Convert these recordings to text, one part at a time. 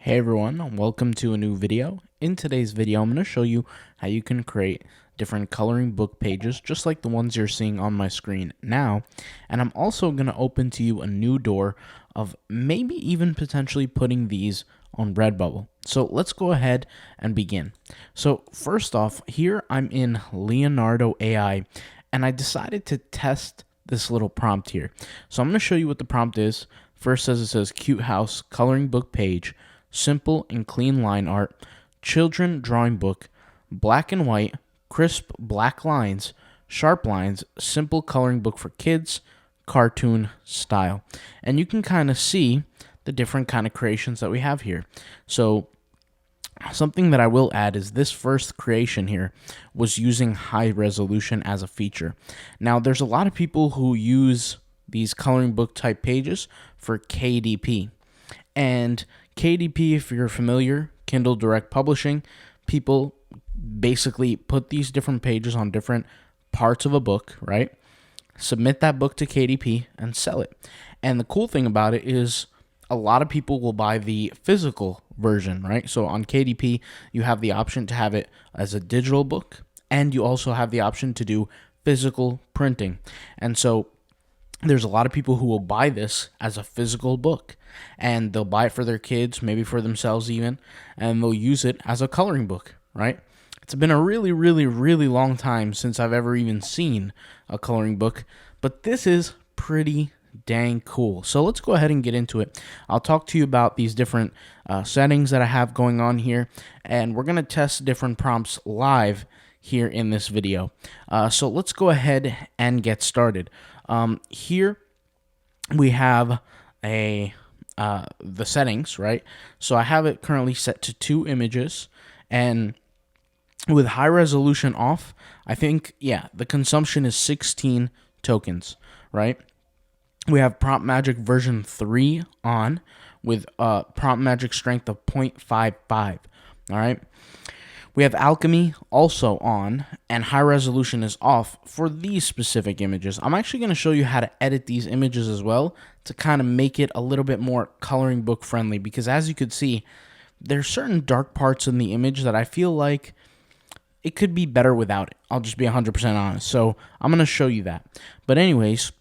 Hey everyone, welcome to a new video. In today's video, I'm going to show you how you can create different coloring book pages just like the ones you're seeing on my screen now. And I'm also going to open to you a new door of maybe even potentially putting these on Redbubble. So let's go ahead and begin. So first off, here I'm in Leonardo AI and I decided to test this little prompt here. So I'm going to show you what the prompt is. First, it says cute house coloring book page, simple and clean line art, children drawing book, black and white, crisp black lines, sharp lines, simple coloring book for kids, cartoon style. And you can kind of see the different kind of creations that we have here. So something that I will add is this first creation here was using high resolution as a feature. Now there's a lot of people who use these coloring book type pages for KDP. And KDP, if you're familiar, Kindle Direct Publishing, people basically put these different pages on different parts of a book, right? Submit that book to KDP and sell it. And the cool thing about it is a lot of people will buy the physical version, right? So on KDP, you have the option to have it as a digital book, and you also have the option to do physical printing. And so there's a lot of people who will buy this as a physical book, and they'll buy it for their kids, maybe for themselves even, and they'll use it as a coloring book, right? It's been a really, really, really long time since I've ever even seen a coloring book, but this is pretty dang cool. So let's go ahead and get into it. I'll talk to you about these different settings that I have going on here, and we're going to test different prompts live here in this video. So let's go ahead and get started. Here we have the settings, right? So I have it currently set to 2 images, and with high resolution off, I think, yeah, the consumption is 16 tokens, right? We have Prompt Magic version 3 on with Prompt Magic strength of 0.55, all right? We have Alchemy also on, and high resolution is off for these specific images. I'm actually going to show you how to edit these images as well to kind of make it a little bit more coloring book friendly, because as you could see, there's certain dark parts in the image that I feel like it could be better without it. I'll just be 100% honest. So I'm going to show you that. But anyways,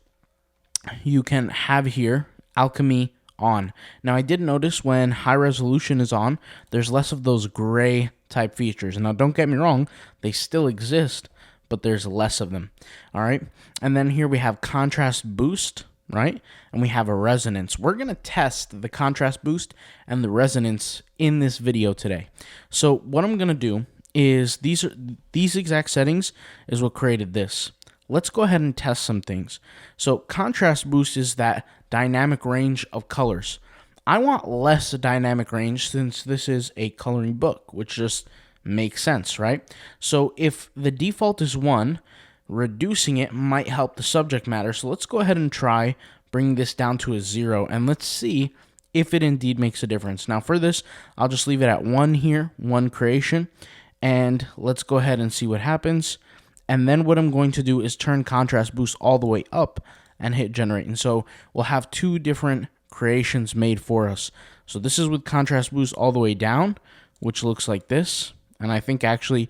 you can have here Alchemy on. Now I did notice when high resolution is on, there's less of those gray type features. Now don't get me wrong, they still exist, but there's less of them. All right. And then here we have contrast boost, right? And we have a resonance. We're going to test the contrast boost and the resonance in this video today. So what I'm going to do is these exact settings is what created this. Let's go ahead and test some things. So contrast boost is that dynamic range of colors. I want less dynamic range since this is a coloring book, which just makes sense, right? So if the default is 1, reducing it might help the subject matter. So let's go ahead and try bringing this down to a 0, and let's see if it indeed makes a difference. Now for this, I'll just leave it at 1 here, 1 creation, and let's go ahead and see what happens. And then what I'm going to do is turn contrast boost all the way up and hit generate. And so we'll have 2 different creations made for us. So this is with contrast boost all the way down, which looks like this. And I think actually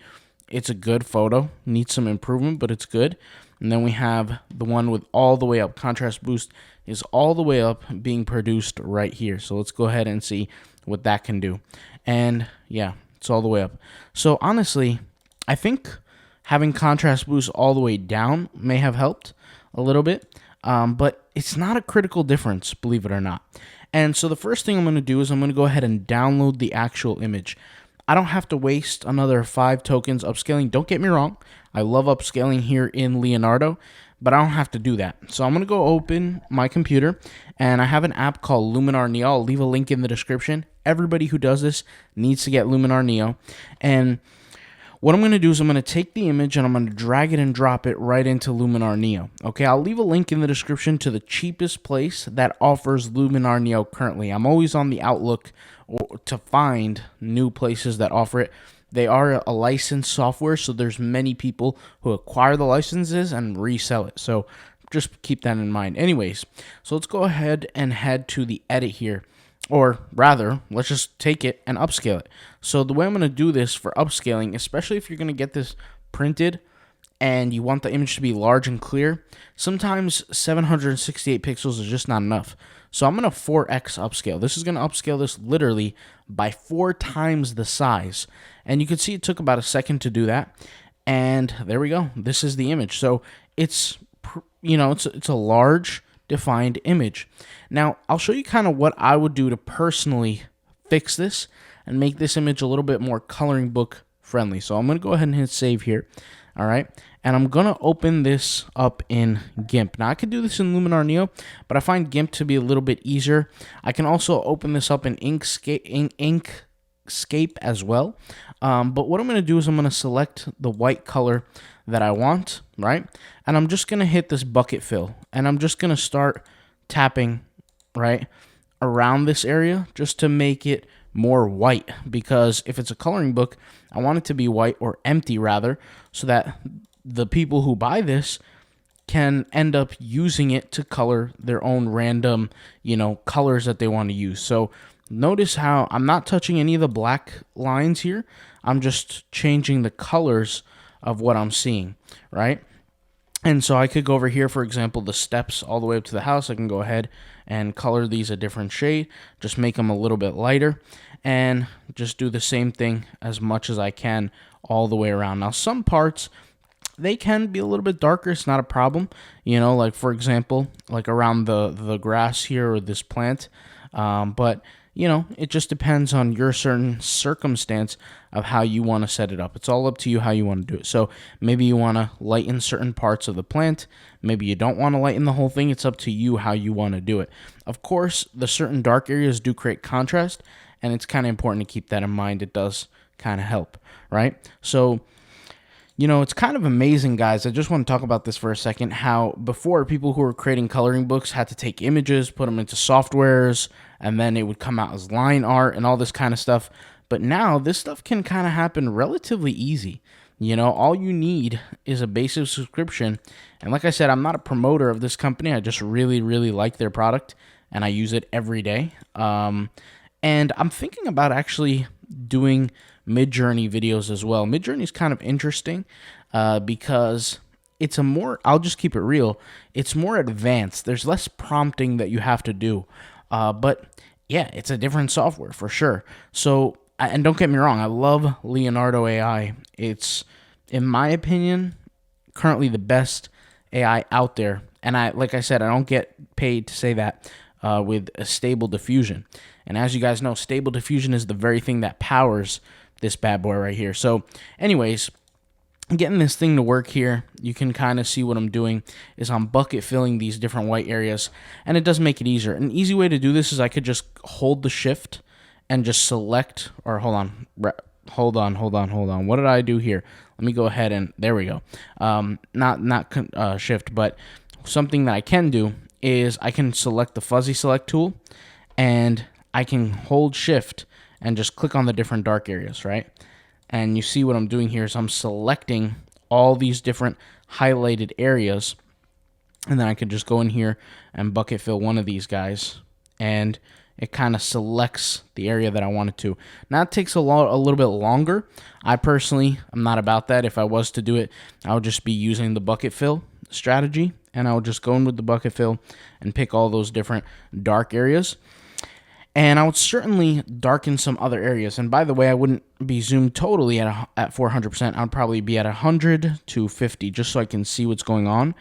it's a good photo. Needs some improvement, but it's good. And then we have the one with all the way up. Contrast boost is all the way up being produced right here. So let's go ahead and see what that can do. And yeah, it's all the way up. So honestly, I think having contrast boost all the way down may have helped a little bit, but it's not a critical difference, believe it or not. And so the first thing I'm going to do is I'm going to go ahead and download the actual image. I don't have to waste another 5 tokens upscaling. Don't get me wrong. I love upscaling here in Leonardo, but I don't have to do that. So I'm going to go open my computer, and I have an app called Luminar Neo. I'll leave a link in the description. Everybody who does this needs to get Luminar Neo. And what I'm going to do is I'm going to take the image and I'm going to drag it and drop it right into Luminar Neo. Okay, I'll leave a link in the description to the cheapest place that offers Luminar Neo currently. I'm always on the outlook to find new places that offer it. They are a licensed software, so there's many people who acquire the licenses and resell it. So just keep that in mind. Anyways, so let's go ahead and head to the edit here. Or rather, let's just take it and upscale it. So the way I'm going to do this for upscaling, especially if you're going to get this printed and you want the image to be large and clear, sometimes 768 pixels is just not enough. So I'm going to 4x upscale. This is going to upscale this literally by 4 times the size. And you can see it took about a second to do that. And there we go. This is the image. So it's, it's a large defined image. Now, I'll show you kind of what I would do to personally fix this and make this image a little bit more coloring book friendly. So I'm going to go ahead and hit save here. All right. And I'm going to open this up in GIMP. Now, I could do this in Luminar Neo, but I find GIMP to be a little bit easier. I can also open this up in Inkscape as well. But what I'm going to do is I'm going to select the white color that I want, right? And I'm just going to hit this bucket fill. And I'm just going to start tapping, right, around this area just to make it more white. Because if it's a coloring book, I want it to be white, or empty rather, so that the people who buy this can end up using it to color their own random, colors that they want to use. So notice how I'm not touching any of the black lines here. I'm just changing the colors of what I'm seeing, right? And so I could go over here, for example, the steps all the way up to the house. I can go ahead and color these a different shade, just make them a little bit lighter, and just do the same thing as much as I can all the way around. Now, some parts, they can be a little bit darker. It's not a problem. Like, for example, like around the grass here or this plant. But it just depends on your certain circumstance of how you want to set it up. It's all up to you how you want to do it. So maybe you want to lighten certain parts of the plant. Maybe you don't want to lighten the whole thing. It's up to you how you want to do it. Of course, the certain dark areas do create contrast, and it's kind of important to keep that in mind. It does kind of help, right? So it's kind of amazing, guys. I just want to talk about this for a second, how before people who were creating coloring books had to take images, put them into softwares, and then it would come out as line art and all this kind of stuff. But now this stuff can kind of happen relatively easy. All you need is a basic subscription. And like I said, I'm not a promoter of this company. I just really, really like their product, and I use it every day. And I'm thinking about actually doing Midjourney videos as well. Midjourney is kind of interesting because it's I'll just keep it real, it's more advanced. There's less prompting that you have to do. But yeah, it's a different software for sure. So, and don't get me wrong, I love Leonardo AI. It's, in my opinion, currently the best AI out there. And like I said, I don't get paid to say that with a Stable Diffusion. And as you guys know, Stable Diffusion is the very thing that powers this bad boy right here. So anyways, getting this thing to work here, you can kind of see what I'm doing is I'm bucket filling these different white areas, and it does make it easier. An easy way to do this is I could just hold the shift and just select, or hold on. What did I do here? Let me go ahead and, there we go. Not shift, but something that I can do is I can select the fuzzy select tool, and I can hold shift and just click on the different dark areas, right? And you see what I'm doing here is I'm selecting all these different highlighted areas, and then I could just go in here and bucket fill one of these guys, and it kind of selects the area that I want it to. Now it takes a little bit longer. I personally am not about that. If I was to do it, I would just be using the bucket fill strategy, and I would just go in with the bucket fill and pick all those different dark areas. And I would certainly darken some other areas. And by the way, I wouldn't be zoomed totally at 400%. I'd probably be at 100 to 50 just so I can see what's going on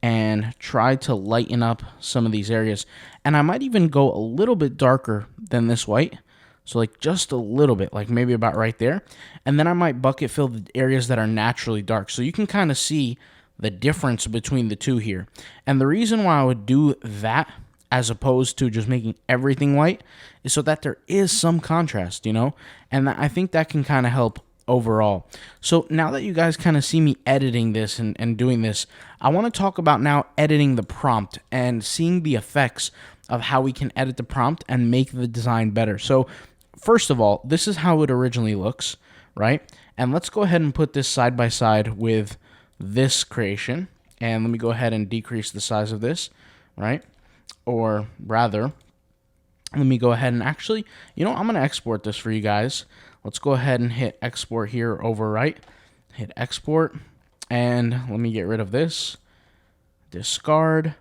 and try to lighten up some of these areas. And I might even go a little bit darker than this white. So like just a little bit, like maybe about right there. And then I might bucket fill the areas that are naturally dark. So you can kind of see the difference between the two here. And the reason why I would do that as opposed to just making everything white is so that there is some contrast, and I think that can kind of help overall. So now that you guys kind of see me editing this and doing this, I want to talk about now editing the prompt and seeing the effects of how we can edit the prompt and make the design better. So first of all, this is how it originally looks, right? And let's go ahead and put this side by side with this creation. And let me go ahead and decrease the size of this, right? Or rather, Let me go ahead and actually, I'm going to export this for you guys. Let's go ahead and hit export here, overwrite, hit export, and let me get rid of this, discard,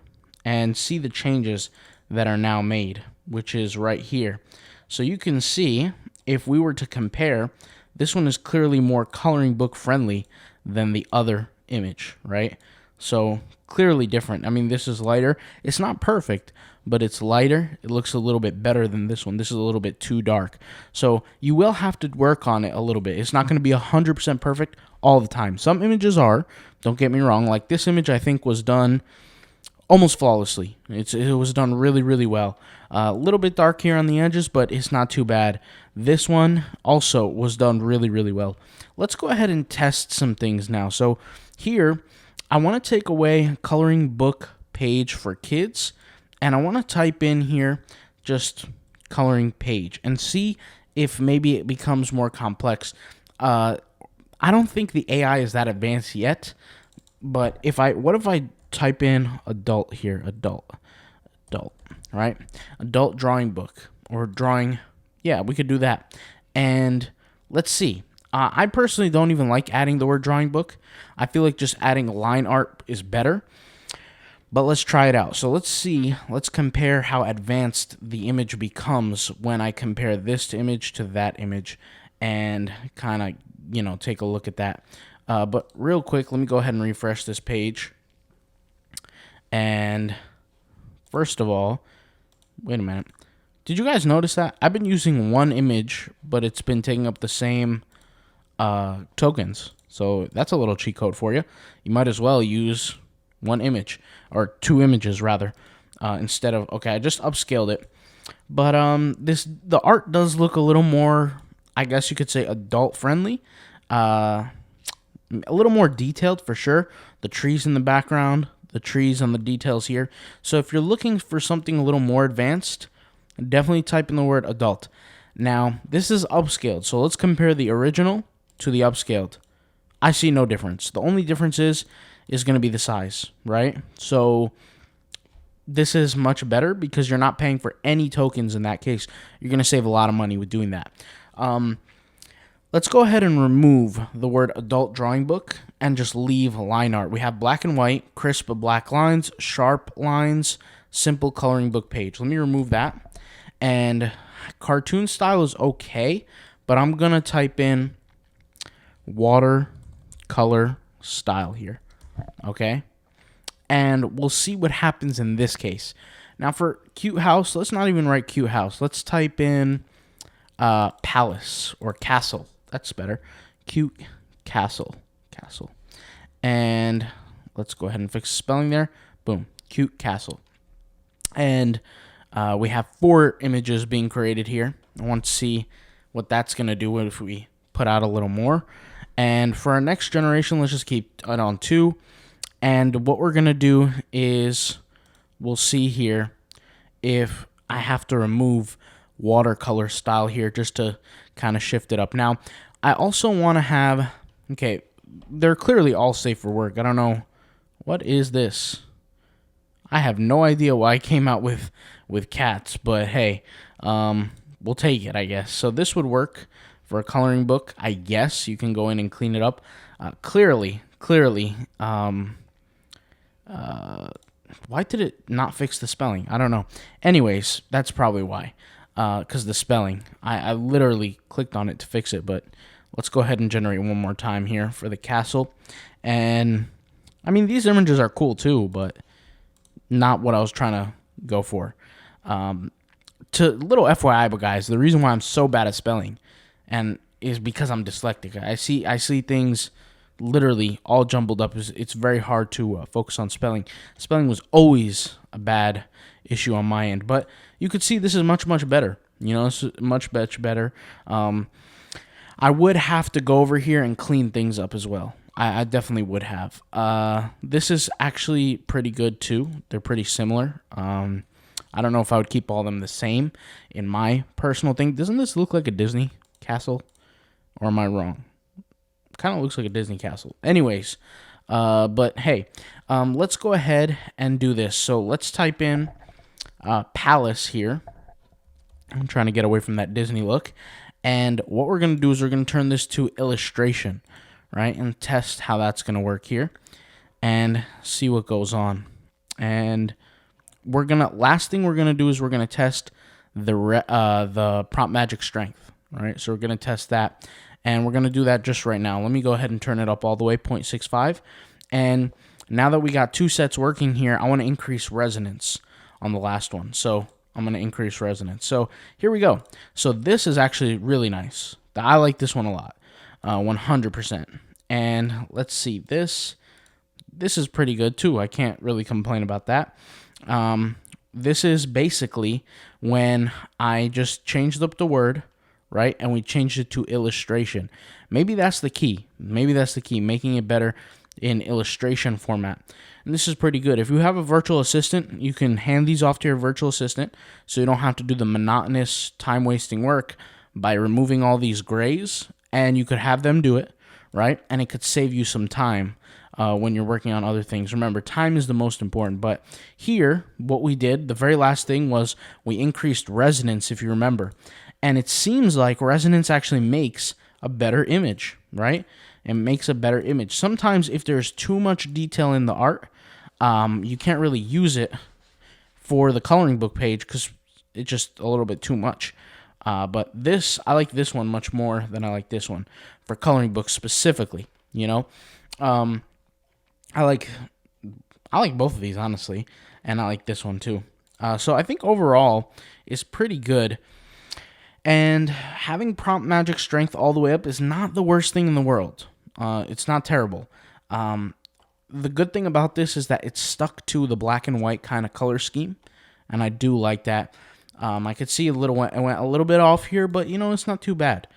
and see the changes that are now made, which is right here. So you can see, if we were to compare, this one is clearly more coloring book friendly than the other image, right? So clearly different. I mean, this is lighter. It's not perfect, but it's lighter. It looks a little bit better than this one. This is a little bit too dark. So you will have to work on it a little bit. It's not going to be 100% perfect all the time. Some images are, don't get me wrong. Like this image, I think was done almost flawlessly. It was done really, really well. A little bit dark here on the edges, but it's not too bad. This one also was done really, really well. Let's go ahead and test some things now. So here, I want to take away coloring book page for kids, and I want to type in here just coloring page and see if maybe it becomes more complex. I don't think the AI is that advanced yet, but what if I type in adult here, adult, right? Adult drawing book or drawing. Yeah, we could do that. And let's see. I personally don't even like adding the word drawing book. I feel like just adding line art is better. But let's try it out. So let's see. Let's compare how advanced the image becomes when I compare this image to that image and kind of, take a look at that. But real quick, let me go ahead and refresh this page. And first of all, wait a minute. Did you guys notice that? I've been using one image, but it's been taking up the same tokens. So that's a little cheat code for you. You might as well use one image, or two images rather, instead of, okay, I just upscaled it. But the art does look a little more, I guess you could say, adult friendly. A little more detailed for sure. The trees in the background, the trees on the details here. So if you're looking for something a little more advanced, definitely type in the word adult. Now, this is upscaled, so let's compare the original to the upscaled. I see no difference. The only difference is going to be the size, right? So this is much better because you're not paying for any tokens in that case. You're going to save a lot of money with doing that. Let's go ahead and remove the word adult drawing book and just leave line art. We have black and white, crisp black lines, sharp lines, simple coloring book page. Let me remove that. And cartoon style is okay, but I'm going to type in watercolor style here. Okay? And we'll see what happens in this case. Now for cute house, let's not even write cute house. Let's type in palace or castle. That's better. Cute castle. And let's go ahead and fix the spelling there. Boom. Cute castle. And we have 4 images being created here. I want to see what that's going to do if we put out a little more. And for our next generation, let's just keep it on 2. And what we're going to do is we'll see here if I have to remove watercolor style here just to kind of shift it up. Now, I also want to have, okay, they're clearly all safe for work. I don't know. What is this? I have no idea why I came out with cats, but hey, we'll take it, I guess. So this would work for a coloring book. I guess you can go in and clean it up. Clearly, why did it not fix the spelling? I don't know. Anyways, that's probably why. Because the spelling. I literally clicked on it to fix it, but let's go ahead and generate one more time here for the castle. And, I mean, these images are cool too, but not what I was trying to go for. To little FYI, but guys, the reason why I'm so bad at spelling and is because I'm dyslexic. I see things literally all jumbled up. It's very hard to focus on spelling. Spelling was always a bad issue on my end, but you could see this is much better. It's much better. I would have to go over here and clean things up as well. I definitely would have. This is actually pretty good too. They're pretty similar. I don't know if I would keep all of them the same in my personal thing. Doesn't this look like a Disney castle? Or am I wrong? Kind of looks like a Disney castle. Anyways, but hey, let's go ahead and do this. So let's type in palace here. I'm trying to get away from that Disney look. And what we're going to do is we're going to turn this to illustration, right? And test how that's going to work here and see what goes on. And last thing we're going to do is we're going to test the prompt magic strength, right? So we're going to test that, and we're going to do that just right now. Let me go ahead and turn it up all the way, 0.65. And now that we got two sets working here, I want to increase resonance on the last one. So I'm going to increase resonance. So here we go. So this is actually really nice. I like this one a lot, 100%. And let's see, this is pretty good too. I can't really complain about that. This is basically when I just changed up the word, right? And we changed it to illustration. Maybe that's the key. Making it better in illustration format. And this is pretty good. If you have a virtual assistant, you can hand these off to your virtual assistant so you don't have to do the monotonous, time-wasting work by removing all these grays, and you could have them do it, right? And it could save you some time when you're working on other things. Remember, time is the most important. But here, what we did, the very last thing was we increased resonance, if you remember. And it seems like resonance actually makes a better image, right? It makes a better image. Sometimes if there's too much detail in the art, you can't really use it for the coloring book page because it's just a little bit too much. But I like this one much more than I like this one for coloring books specifically, you know? I like both of these, honestly, and I like this one too. So I think overall is pretty good. And having prompt magic strength all the way up is not the worst thing in the world. It's not terrible. The good thing about this is that it's stuck to the black and white kind of color scheme, and I do like that. I could see it went a little bit off here, but it's not too bad.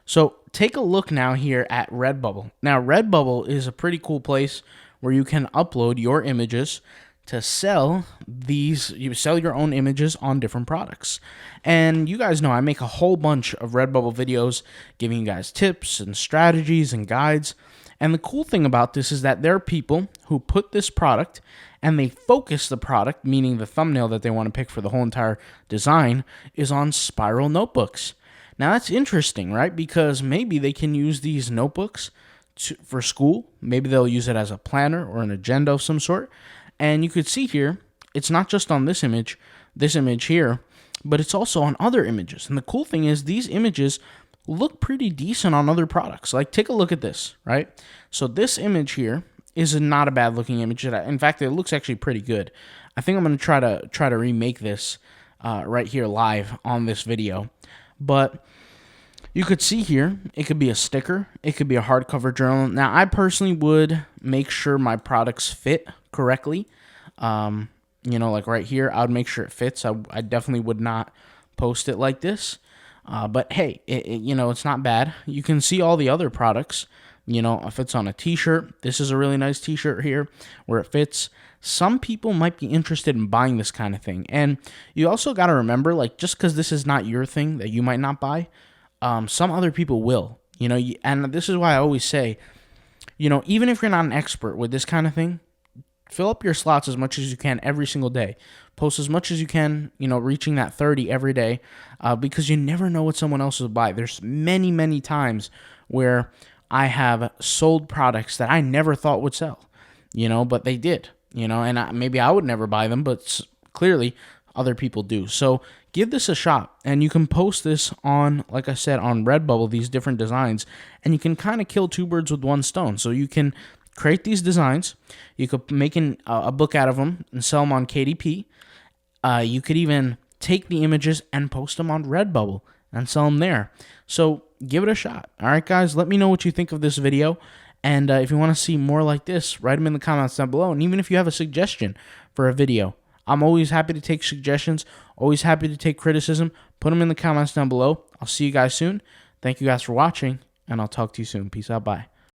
So take a look now here at Redbubble. Now, Redbubble is a pretty cool place where you can upload your images to sell these. You sell your own images on different products. And you guys know I make a whole bunch of Redbubble videos giving you guys tips and strategies and guides. And the cool thing about this is that there are people who put this product and they focus the product, meaning the thumbnail that they want to pick for the whole entire design is on spiral notebooks. Now, that's interesting, right? Because maybe they can use these notebooks for school. Maybe they'll use it as a planner or an agenda of some sort. And you could see here, it's not just on this image here, but it's also on other images. And the cool thing is these images look pretty decent on other products. Like, take a look at this, right? So this image here is not a bad looking image. In fact, it looks actually pretty good. I think I'm going to try to remake this right here live on this video. But you could see here, it could be a sticker, it could be a hardcover journal. Now, I personally would make sure my products fit correctly. Like right here, I would make sure it fits. I definitely would not post it like this. But hey, it's not bad. You can see all the other products. If it's on a t-shirt, this is a really nice t-shirt here where it fits. Some people might be interested in buying this kind of thing. And you also got to remember, like, just because this is not your thing that you might not buy, some other people will, and this is why I always say, even if you're not an expert with this kind of thing, fill up your slots as much as you can every single day. Post as much as you can, reaching that 30 every day, because you never know what someone else will buy. There's many, many times where I have sold products that I never thought would sell, but they did, and maybe I would never buy them, but clearly other people do. So give this a shot, and you can post this on, like I said, on Redbubble, these different designs, and you can kind of kill two birds with one stone. So you can create these designs, you could make a book out of them and sell them on KDP. You could even take the images and post them on Redbubble and sell them there. So give it a shot. All right, guys, let me know what you think of this video. And if you want to see more like this, write them in the comments down below. And even if you have a suggestion for a video, I'm always happy to take suggestions, always happy to take criticism. Put them in the comments down below. I'll see you guys soon. Thank you guys for watching, and I'll talk to you soon. Peace out. Bye.